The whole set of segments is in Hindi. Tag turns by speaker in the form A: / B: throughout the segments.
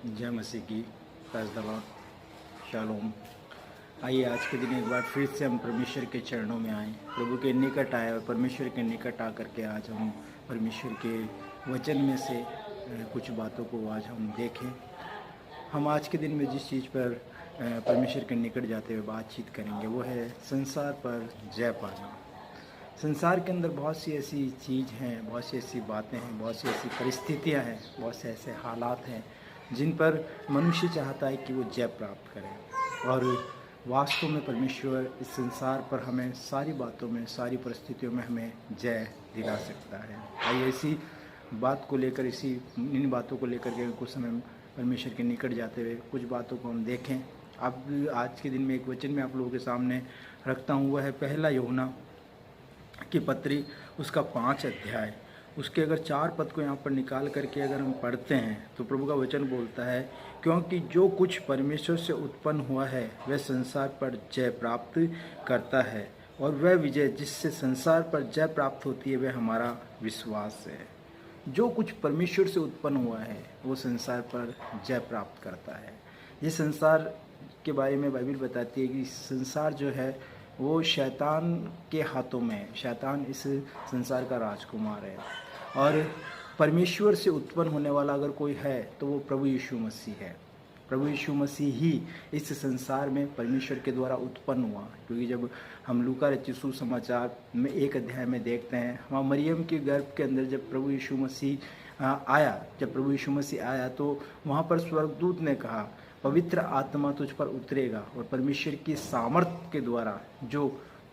A: जय मसीह की प्रेज़ द लॉर्ड, शालोम। आइए आज के दिन एक बार फिर से हम परमेश्वर के चरणों में आए, प्रभु के निकट आए और परमेश्वर के निकट आकर के आज हम परमेश्वर के वचन में से कुछ बातों को आज हम देखें। हम आज के दिन में जिस चीज़ पर परमेश्वर के निकट जाते हुए बातचीत करेंगे वो है संसार पर जय पाना। संसार के अंदर बहुत सी ऐसी चीज़ हैं, बहुत सी ऐसी बातें हैं, बहुत सी ऐसी परिस्थितियां हैं, बहुत से ऐसे हालात हैं जिन पर मनुष्य चाहता है कि वो जय प्राप्त करे। और वास्तव में परमेश्वर इस संसार पर हमें सारी बातों में, सारी परिस्थितियों में हमें जय दिला सकता है। आइए इसी बात को लेकर, इन बातों को लेकर के कुछ समय परमेश्वर के निकट जाते हुए कुछ बातों को हम देखें। अब आज के दिन में एक वचन में आप लोगों के सामने रखता हूँ, वह है पहला यूहन्ना की पत्री, उसका 5 अध्याय, उसके अगर 4 पद को यहाँ पर निकाल करके अगर हम पढ़ते हैं तो प्रभु का वचन बोलता है, क्योंकि जो कुछ परमेश्वर से उत्पन्न हुआ है वह संसार पर जय प्राप्त करता है, और वह विजय जिससे संसार पर जय प्राप्त होती है वह हमारा विश्वास है। जो कुछ परमेश्वर से उत्पन्न हुआ है वो संसार पर जय प्राप्त करता है। ये संसार के बारे में बाइबल बताती है कि संसार जो है वो शैतान के हाथों में है। शैतान इस संसार का राजकुमार है, और परमेश्वर से उत्पन्न होने वाला अगर कोई है तो वो प्रभु यीशु मसीह है। प्रभु यीशु मसीह ही इस संसार में परमेश्वर के द्वारा उत्पन्न हुआ। क्योंकि जब हम लूका रचित सुसमाचार में 1 अध्याय में देखते हैं, वहाँ मरियम के गर्भ के अंदर जब प्रभु यीशु मसीह आया तो वहाँ पर स्वर्गदूत ने कहा, पवित्र आत्मा तुझ पर उतरेगा और परमेश्वर की सामर्थ्य के द्वारा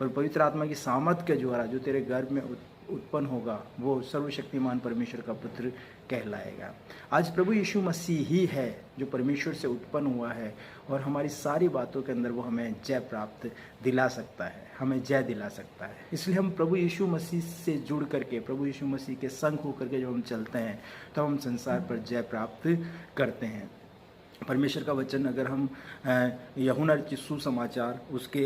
A: पवित्र आत्मा की सामर्थ्य के द्वारा जो तेरे गर्भ में उत्पन्न होगा वो सर्वशक्तिमान परमेश्वर का पुत्र कहलाएगा। आज प्रभु यीशु मसीह ही है जो परमेश्वर से उत्पन्न हुआ है, और हमारी सारी बातों के अंदर वो हमें जय प्राप्त दिला सकता है, हमें जय दिला सकता है। इसलिए हम प्रभु यीशु मसीह से जुड़ करके, प्रभु यीशु मसीह के संग होकर के जब हम चलते हैं तो हम संसार पर जय प्राप्त करते हैं। परमेश्वर का वचन अगर हम यूहन्ना रचित सुसमाचार उसके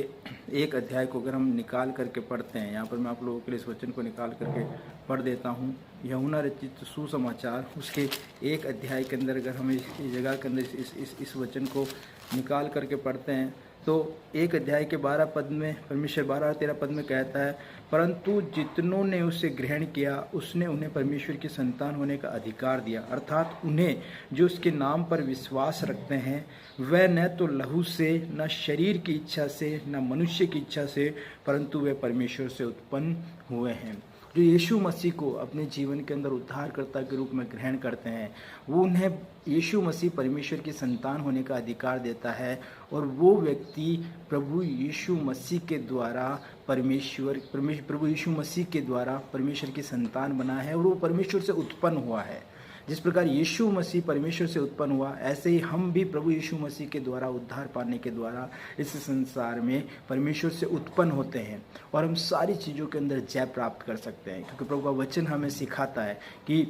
A: 1 अध्याय को अगर हम निकाल करके पढ़ते हैं, यहाँ पर मैं आप लोगों के लिए इस वचन को निकाल करके पढ़ देता हूँ। यूहन्ना रचित सुसमाचार उसके 1 अध्याय के अंदर अगर हम इस जगह के अंदर इस वचन को निकाल करके पढ़ते हैं तो 1 अध्याय के 12 पद में परमेश्वर 12 और 13 पद में कहता है, परंतु जितनों ने उसे ग्रहण किया उसने उन्हें परमेश्वर की संतान होने का अधिकार दिया, अर्थात उन्हें जो उसके नाम पर विश्वास रखते हैं, वह न तो लहू से, न शरीर की इच्छा से, न मनुष्य की इच्छा से, परंतु वे परमेश्वर से उत्पन्न हुए हैं। जो यीशु मसीह को अपने जीवन के अंदर उद्धारकर्ता के रूप में ग्रहण करते हैं, वो उन्हें यीशु मसीह परमेश्वर की संतान होने का अधिकार देता है, और वो व्यक्ति प्रभु यीशु मसीह के द्वारा प्रभु यीशु मसीह के द्वारा परमेश्वर की संतान बना है, और वो परमेश्वर से उत्पन्न हुआ है। जिस प्रकार यीशु मसीह परमेश्वर से उत्पन्न हुआ, ऐसे ही हम भी प्रभु यीशु मसीह के द्वारा उद्धार पाने के द्वारा इस संसार में परमेश्वर से उत्पन्न होते हैं, और हम सारी चीज़ों के अंदर जय प्राप्त कर सकते हैं। क्योंकि प्रभु का वचन हमें सिखाता है कि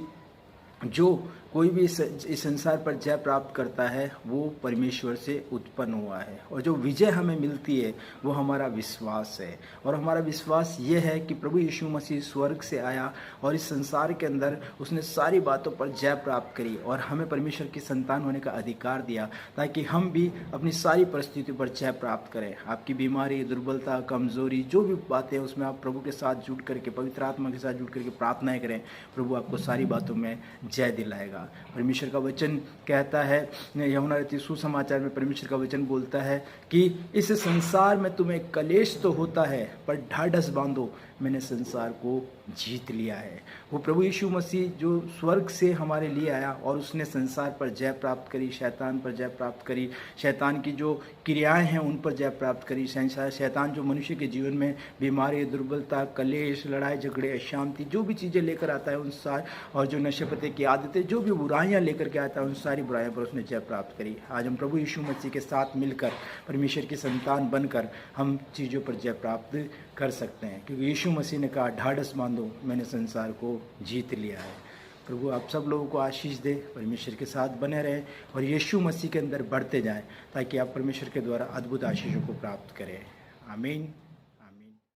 A: जो कोई भी इस संसार पर जय प्राप्त करता है वो परमेश्वर से उत्पन्न हुआ है, और जो विजय हमें मिलती है वो हमारा विश्वास है। और हमारा विश्वास ये है कि प्रभु यीशु मसीह स्वर्ग से आया और इस संसार के अंदर उसने सारी बातों पर जय प्राप्त करी और हमें परमेश्वर की संतान होने का अधिकार दिया, ताकि हम भी अपनी सारी परिस्थितियों पर जय प्राप्त करें। आपकी बीमारी, दुर्बलता, कमजोरी, जो भी बातें हैं उसमें आप प्रभु के साथ जुड़ करके, पवित्र आत्मा के साथ जुड़ करके प्रार्थनाएं करें, प्रभु आपको सारी बातों में जय दिलाएगा। परमेश्वर का वचन कहता है, यूहन्ना रचित सुसमाचार में परमेश्वर का वचन बोलता है कि इस संसार में तुम्हें कलेश तो होता है, पर ढाढ़स बांधो, मैंने संसार को जीत लिया है। वो प्रभु यीशु मसीह जो स्वर्ग से हमारे लिए आया और उसने संसार पर जय प्राप्त करी, शैतान पर जय प्राप्त करी, शैतान की जो क्रियाएं हैं उन पर जय प्राप्त करी। शैतान जो मनुष्य के जीवन में बीमारी, दुर्बलता, कलेश, लड़ाई झगड़े, अशांति, जो भी चीज़ें लेकर आता है उन सार, और जो नशे पते की आदतें, जो भी बुराइयां लेकर के आता है उन सारी बुराइयों पर उसने जय प्राप्त करी। आज हम प्रभु यीशु मसीह के साथ मिलकर परमेश्वर की संतान बनकर हम चीज़ों पर जय प्राप्त कर सकते हैं, क्योंकि यीशु मसीह ने कहा, ढाढ़स बांधो, मैंने संसार को जीत लिया है। प्रभु आप सब लोगों को आशीष दे, परमेश्वर के साथ बने रहें और यीशु मसीह के अंदर बढ़ते जाएं, ताकि आप परमेश्वर के द्वारा अद्भुत आशीषों को प्राप्त करें। आमीन।